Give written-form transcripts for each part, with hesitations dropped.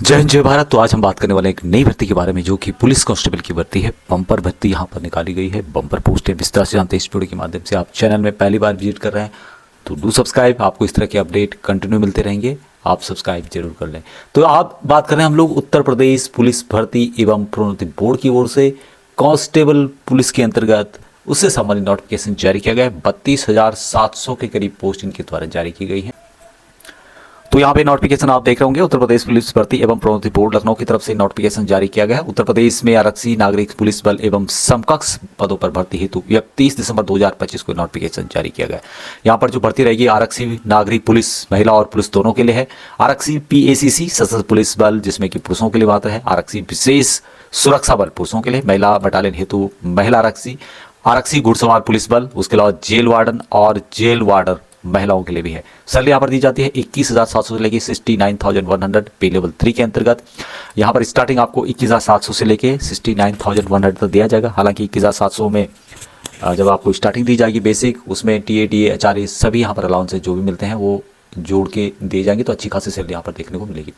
जय हिंद जय भारत। तो आज हम बात करने वाले हैं एक नई भर्ती के बारे में जो कि पुलिस कांस्टेबल की भर्ती है। बम्पर भर्ती यहाँ पर निकाली गई है, बम्पर पोस्ट है। विस्तार से जानते हैं इस वीडियो के माध्यम से। आप चैनल में पहली बार विजिट कर रहे हैं तो डू सब्सक्राइब। आपको इस तरह के अपडेट कंटिन्यू मिलते रहेंगे, आप सब्सक्राइब जरूर कर लें। तो आप बात कर रहे हैं हम लोग उत्तर प्रदेश पुलिस भर्ती एवं प्रोन्नति बोर्ड की ओर से कांस्टेबल पुलिस के अंतर्गत उससे संबंधित नोटिफिकेशन जारी किया गया है। 32,700 के करीब पोस्ट इनके द्वारा जारी की गई है। तो यहाँ पे नोटिफिकेशन आप देख रहे होंगे, उत्तर प्रदेश पुलिस भर्ती एवं प्रोन्नति बोर्ड लखनऊ की तरफ से नोटिफिकेशन जारी किया गया है। उत्तर प्रदेश में आरक्षी नागरिक पुलिस बल एवं समकक्ष पदों पर भर्ती हेतु 31 दिसंबर 2025 को नोटिफिकेशन जारी किया गया है। यहाँ पर जो भर्ती रहेगी आरक्षी नागरिक पुलिस महिला और पुरुष दोनों के लिए है। आरक्षी PACC सशस्त्र पुलिस बल जिसमें कि पुरुषों के लिए मात्र है। आरक्षी विशेष सुरक्षा बल पुरुषों के लिए, महिला बटालियन हेतु महिला आरक्षी। आरक्षी घुड़सवार पुलिस बल, उसके अलावा जेल वार्डन और जेल वार्डर महिलाओं के लिए भी है। सैलरी यहाँ पर दी जाती है 21,700 से लेके 69,100 पे लेवल 3 के अंतर्गत। यहाँ पर स्टार्टिंग आपको 21,700 से लेके 69,100 तक दिया जाएगा। हालांकि 21,700 में जब आपको स्टार्टिंग दी जाएगी बेसिक, उसमें TA HRA सभी यहाँ पर अलाउंस जो भी मिलते हैं वो जोड़ के दिए जाएंगे, तो अच्छी खासी सैलरी यहाँ पर देखने को मिलेगी।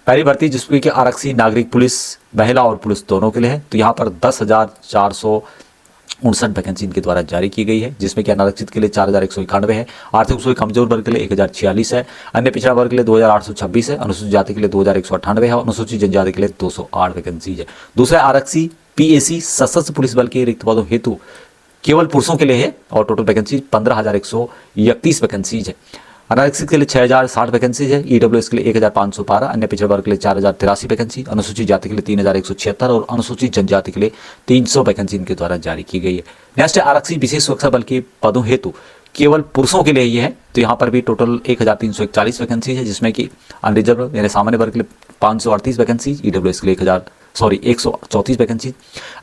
पहली भर्ती जिसमें कि आरक्षी नागरिक पुलिस महिला और पुलिस दोनों के लिए है। तो यहाँ पर 10,459 वैकेंसी इनके द्वारा जारी की गई है, जिसमें कि अनारक्षित के लिए 4,191 है। आर्थिक रूप से कमजोर वर्ग के लिए 1,046 है। अन्य पिछड़ा वर्ग के लिए 2,826 है। अनुसूचित जाति के लिए 2,198 है और अनुसूचित जनजाति के लिए 208 वैकेंसी है। दूसरा आरक्षी PAC सशस्त्र पुलिस बल के रिक्त पदों हेतु केवल पुरुषों के लिए है और टोटल वैकेंसी 15,131 वैकेंसीज है। अनारक्षित के लिए 6,060 वैकेंसीज है। EWS के लिए 1,512, अन्य पिछड़े वर्ग के लिए 4,083 वैकेंसी, अनुसूचित जाति के लिए 3,176 और अनुसूचित जनजाति के लिए 300 वैकेंसी इनके द्वारा जारी की गई है। नेक्स्ट है आरक्षी विशेष सुरक्षा बल के पदों हेतु केवल पुरुषों के लिए ये है। तो यहाँ पर भी टोटल 1,341 वैकेंसी है, जिसमें कि अनरिजर्व यानी सामान्य वर्ग के लिए 538 वैकेंसी, EWS के लिए 134 वैकेंसी,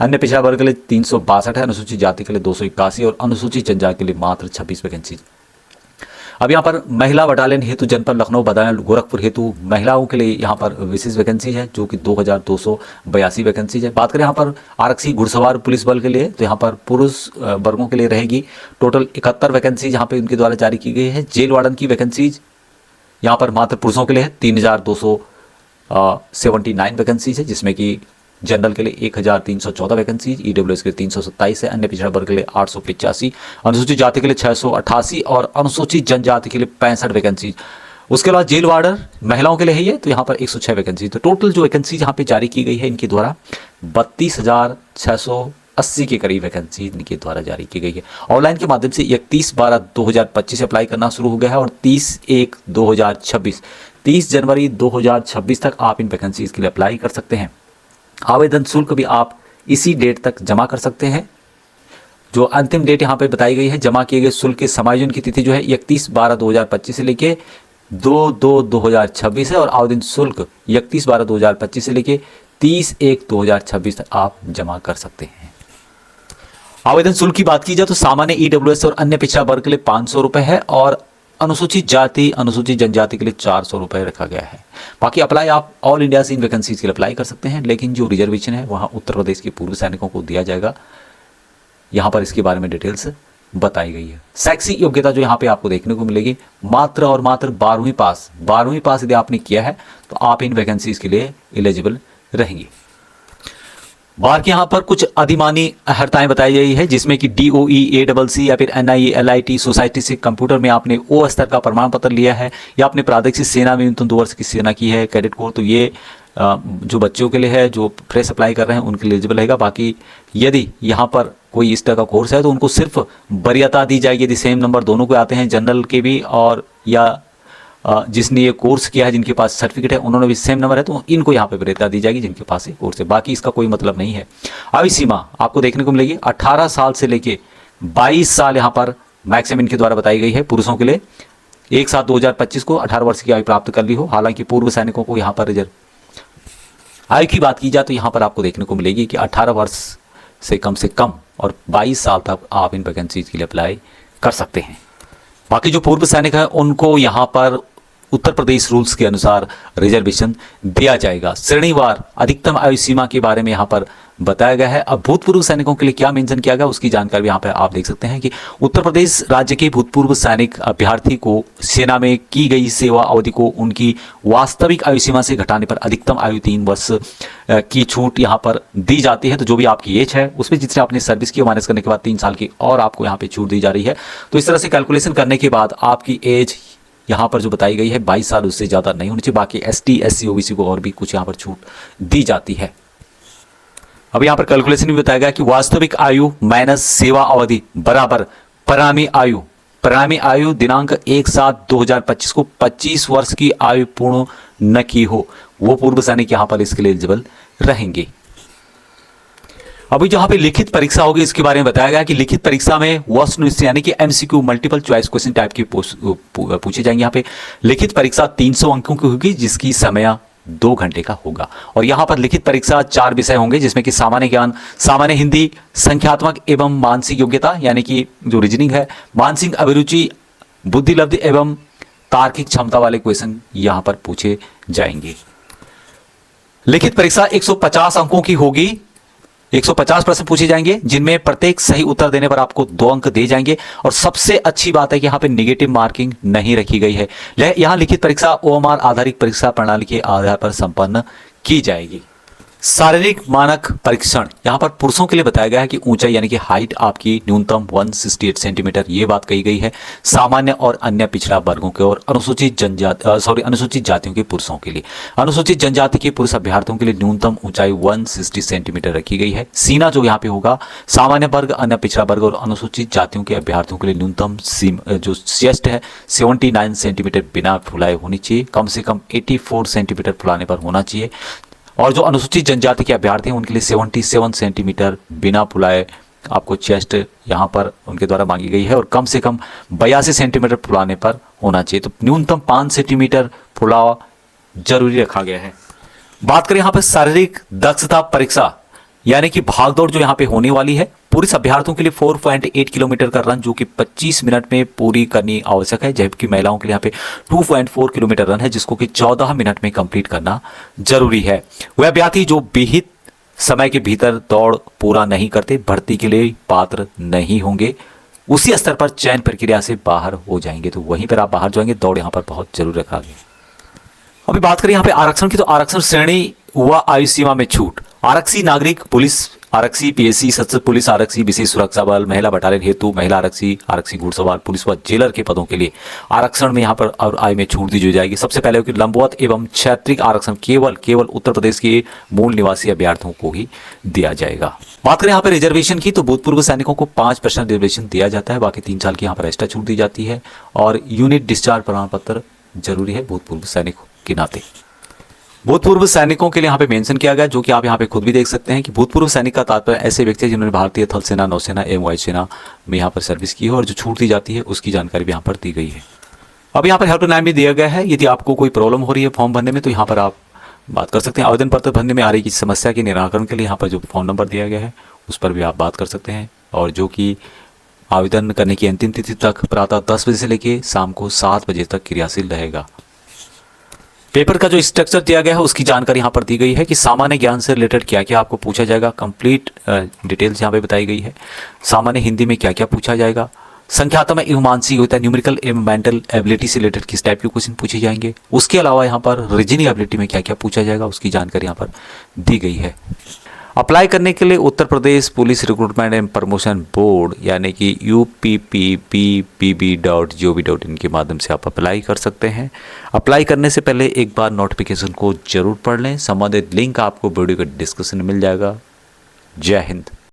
अन्य पिछड़ा वर्ग के लिए 362 है, अनुसूचित जाति के लिए 281 और अनुसूचित जनजाति के लिए मात्र 26 वैकेंसी। अब यहाँ पर महिला बटालियन हेतु जनपद लखनऊ बटालियन गोरखपुर हेतु महिलाओं के लिए यहाँ पर विशेष वैकेंसी है, जो कि 2,282 वैकेंसी है। बात करें यहाँ पर आरक्षी घुड़सवार पुलिस बल के लिए, तो यहाँ पर पुरुष वर्गों के लिए रहेगी टोटल 71 वैकेंसी यहाँ पे उनके द्वारा जारी की गई है। जेल वार्डन की वैकेंसीज यहाँ पर मात्र पुरुषों के लिए है 3,279 वैकेंसीज है, जिसमें कि जनरल के लिए 1,314 वैकेंसी, EWS के लिए 327 है, अन्य पिछड़ा वर्ग के लिए 885, अनुसूचित जाति के लिए 688 और अनुसूचित जनजाति के लिए 65 वैकेंसी। उसके अलावा जेल वार्डर महिलाओं के लिए है, तो यहाँ पर 106 वैकेंसी। तो टोटल जो वैकेंसी यहाँ पे जारी की गई है इनके द्वारा 32,680 के करीब वैकेंसी इनके द्वारा जारी की गई है। ऑनलाइन के माध्यम से 31/12/2025 अप्लाई करना शुरू हो गया है और 30 जनवरी 2026 तक आप इन वैकेंसीज के लिए अप्लाई कर सकते हैं। आवेदन शुल्क भी आप इसी डेट तक जमा कर सकते हैं। जो अंतिम डेट यहाँ पे बताई गई है जमा किए गए शुल्क के समायोजन की तिथि जो है 31/12/2025 से लेके 2/2/2026 है और आवेदन शुल्क 31/12/2025 से लेके 30/1/2026 तक आप जमा कर सकते हैं। आवेदन शुल्क की बात की जाए तो सामान्य EWS और अन्य पिछड़ा वर्ग के लिए 500 रुपये है और अनुसूचित जाति अनुसूचित जनजाति के लिए 400 रुपये रखा गया है। बाकी अप्लाई आप ऑल इंडिया से इन वैकेंसीज के लिए अप्लाई कर सकते हैं, लेकिन जो रिजर्वेशन है वहाँ उत्तर प्रदेश के पूर्व सैनिकों को दिया जाएगा। यहाँ पर इसके बारे में डिटेल्स बताई गई है। शैक्षिक योग्यता जो यहाँ पे आपको देखने को मिलेगी मात्र और मात्र 12वीं पास यदि आपने किया है तो आप इन वैकेंसीज के लिए एलिजिबल रहेंगे। बाहर के यहाँ पर कुछ अधिमानी अर्हताएं बताई गई है, जिसमें कि DOE ACC या फिर NIE LIT सोसाइटी से कंप्यूटर में आपने O स्तर का प्रमाण पत्र लिया है या आपने प्रादेशिक सेना में न्यूनतम 2 वर्ष की सेना की है, कैडेट कोर। तो ये जो बच्चों के लिए है जो फ्रेश अप्लाई कर रहे हैं उनके लिए एलिजिबल रहेगा। बाकी यदि यहाँ पर कोई इस तरह का कोर्स है तो उनको सिर्फ वरीयता दी जाएगी। यदि सेम नंबर दोनों को आते हैं, जनरल के भी और या जिसने ये कोर्स किया है जिनके पास सर्टिफिकेट है उन्होंने भी सेम नंबर है, तो इनको यहाँ पे वरीयता दी जाएगी जिनके पास ये कोर्स है। बाकी इसका कोई मतलब नहीं है। आयु सीमा आपको देखने को मिलेगी 18 साल से लेके 22 साल यहाँ पर मैक्सिमम इनके द्वारा बताई गई है पुरुषों के लिए। 1/7/2025 को 18 वर्ष की आयु प्राप्त कर ली हो। हालांकि पूर्व सैनिकों को यहाँ पर रिजर्व आयु की बात की जाए तो यहाँ पर आपको देखने को मिलेगी कि 18 वर्ष से कम और 22 साल तक आप इन वैकेंसीज के लिए अप्लाई कर सकते हैं। बाकी जो पूर्व सैनिक है उनको यहाँ पर उत्तर प्रदेश रूल्स के अनुसार रिजर्वेशन दिया जाएगा। श्रेणीवार अधिकतम आयु सीमा के बारे में यहाँ पर बताया गया है। अब भूतपूर्व सैनिकों के लिए क्या मेंशन किया गया उसकी जानकारी यहाँ पे आप देख सकते हैं कि उत्तर प्रदेश राज्य के भूतपूर्व सैनिक अभ्यर्थी को सेना में की गई सेवा अवधि को उनकी वास्तविक आयु सीमा से घटाने पर अधिकतम आयु 3 वर्ष की छूट यहाँ पर दी जाती है। तो जो भी आपकी एज है उसमें जितने आपने सर्विस की माइनस करने के बाद 3 साल की और आपको यहाँ पे छूट दी जा रही है। तो इस तरह से कैलकुलेशन करने के बाद आपकी एज यहाँ पर जो बताई गई है 22 साल, उससे ज़्यादा नहीं होनी चाहिए। बाकी ST SC OBC को और भी कुछ यहाँ पर छूट दी जाती है। अब यहाँ पर कैलकुलेशन भी बताया गया कि वास्तविक आयु माइनस सेवा अवधि बराबर परिणामी आयु दिनांक 1/7/2025 को 25 वर्ष की आयु पूर्ण न की हो वो पूर्व सैनिक यहाँ पर इसके लिए एलिजिबल रहेंगे। अभी जहां पे लिखित परीक्षा होगी इसके बारे में बताया गया कि लिखित परीक्षा में वस्तुनिष्ठ यानी कि MCQ multiple choice question type की पूछे जाएंगे। यहाँ पे लिखित परीक्षा 300 अंकों की होगी जिसकी समय 2 घंटे का होगा। और यहाँ पर लिखित परीक्षा 4 विषय होंगे जिसमें कि सामान्य ज्ञान, सामान्य हिंदी, संख्यात्मक एवं मानसिक योग्यता यानी कि जो रीजनिंग है, मानसिक अभिरुचि, बुद्धिलब्धि एवं तार्किक क्षमता वाले क्वेश्चन यहाँ पर पूछे जाएंगे। लिखित परीक्षा 150 अंकों की होगी। 150 प्रश्न पूछे जाएंगे जिनमें प्रत्येक सही उत्तर देने पर आपको 2 अंक दिए जाएंगे। और सबसे अच्छी बात है कि यहाँ पे नेगेटिव मार्किंग नहीं रखी गई है। यहाँ लिखित परीक्षा OMR आधारित परीक्षा प्रणाली के आधार पर संपन्न की जाएगी। शारीरिक मानक परीक्षण यहाँ पर पुरुषों के लिए बताया गया है कि ऊंचाई यानी कि हाइट आपकी न्यूनतम 168 सेंटीमीटर ये बात कही गई है सामान्य और अन्य पिछड़ा वर्गों के और अनुसूचित जातियों के पुरुषों के लिए। अनुसूचित जनजाति के पुरुष अभ्यर्थियों के लिए न्यूनतम ऊंचाई 160 सेंटीमीटर रखी गई है। सीना जो यहाँ पे होगा सामान्य वर्ग, अन्य पिछड़ा वर्ग और अनुसूचित जातियों के अभ्यर्थियों के लिए न्यूनतम जो चेस्ट है 79 सेंटीमीटर बिना फुलाए होनी चाहिए, कम से कम 84 सेंटीमीटर फुलाने पर होना चाहिए। और जो अनुसूचित जनजाति के अभ्यर्थी हैं उनके लिए 77 सेंटीमीटर बिना फुलाए आपको चेस्ट यहाँ पर उनके द्वारा मांगी गई है और कम से कम 82 सेंटीमीटर फुलाने पर होना चाहिए। तो न्यूनतम 5 सेंटीमीटर फुलाव जरूरी रखा गया है। बात करें यहाँ पर शारीरिक दक्षता परीक्षा यानी कि भागदौड़ जो यहाँ पे होने वाली है पुरुष अभ्यर्थियों के लिए 4.8 किलोमीटर का रन जो कि 25 मिनट में पूरी करनी आवश्यक है, जबकि महिलाओं के लिए यहाँ पे 2.4 किलोमीटर रन है जिसको कि 14 मिनट में कंप्लीट करना जरूरी है। वह अभ्यर्थी जो विहित समय के भीतर दौड़ पूरा नहीं करते भर्ती के लिए पात्र नहीं होंगे, उसी स्तर पर चयन प्रक्रिया से बाहर हो जाएंगे। तो वहीं पर आप बाहर जाएंगे, दौड़ यहाँ पर बहुत जरूर रखा गया। अभी बात करें यहाँ पे आरक्षण की, तो आरक्षण श्रेणी व आयु सीमा में छूट। आरक्षी नागरिक पुलिस आरक्षी, PSC सशस्त्र पुलिस आरक्षी, विशेष सुरक्षा बल, महिला बटालियन हेतु महिला आरक्षी, आरक्षी घुड़सवार पुलिस व जेलर के पदों के लिए आरक्षण में यहाँ पर और आय में छूट दी जाएगी। सबसे पहले कि लंबवत एवं क्षैतिज आरक्षण केवल उत्तर प्रदेश के मूल निवासी अभ्यर्थियों को ही दिया जाएगा। बात करें यहाँ पर रिजर्वेशन की, तो भूतपूर्व सैनिकों को 5% रिजर्वेशन दिया जाता है, बाकी 3 साल की यहाँ पर एक्स्ट्रा छूट दी जाती है। और यूनिट डिस्चार्ज प्रमाण पत्र जरूरी है भूतपूर्व सैनिकों के नाते। भूतपूर्व सैनिकों के लिए यहाँ पे मेंशन किया गया जो कि आप यहाँ पे खुद भी देख सकते हैं कि भूतपूर्व सैनिक का तात्पर्य ऐसे व्यक्ति हैं जिन्होंने भारतीय थल सेना, नौसेना एवं वायुसेना में यहाँ पर सर्विस की है और जो छूट दी जाती है उसकी जानकारी भी यहाँ पर दी गई है। अब यहाँ पर हेल्पलाइन भी दिया गया है, यदि आपको कोई प्रॉब्लम हो रही है फॉर्म भरने में तो यहाँ पर आप बात कर सकते हैं। आवेदन पत्र भरने में आ रही समस्या के निराकरण के लिए यहाँ पर जो फोन नंबर दिया गया है उस पर भी आप बात कर सकते हैं। और जो कि आवेदन करने की अंतिम तिथि तक प्रातः 10 बजे से लेकर शाम को 7 बजे तक क्रियाशील रहेगा। पेपर का जो स्ट्रक्चर दिया गया है उसकी जानकारी यहाँ पर दी गई है कि सामान्य ज्ञान से रिलेटेड क्या क्या आपको पूछा जाएगा, कंप्लीट डिटेल्स यहाँ पे बताई गई है। सामान्य हिंदी में क्या क्या पूछा जाएगा, संख्यात्मक एवं मानसिक होता है, न्यूमेरिकल एवं मेंटल एबिलिटी से रिलेटेड किस टाइप के क्वेश्चन पूछे जाएंगे। उसके अलावा यहाँ पर रीजनिंग एबिलिटी में क्या क्या पूछा जाएगा उसकी जानकारी यहाँ पर दी गई है। अप्लाई करने के लिए Uttar Pradesh police recruitment and promotion board यानी कि UPPPB.gov.in के माध्यम से आप अप्लाई कर सकते हैं। अप्लाई करने से पहले एक बार नोटिफिकेशन को जरूर पढ़ लें। संबंधित लिंक आपको वीडियो के डिस्क्रिप्शन में मिल जाएगा। जय हिंद।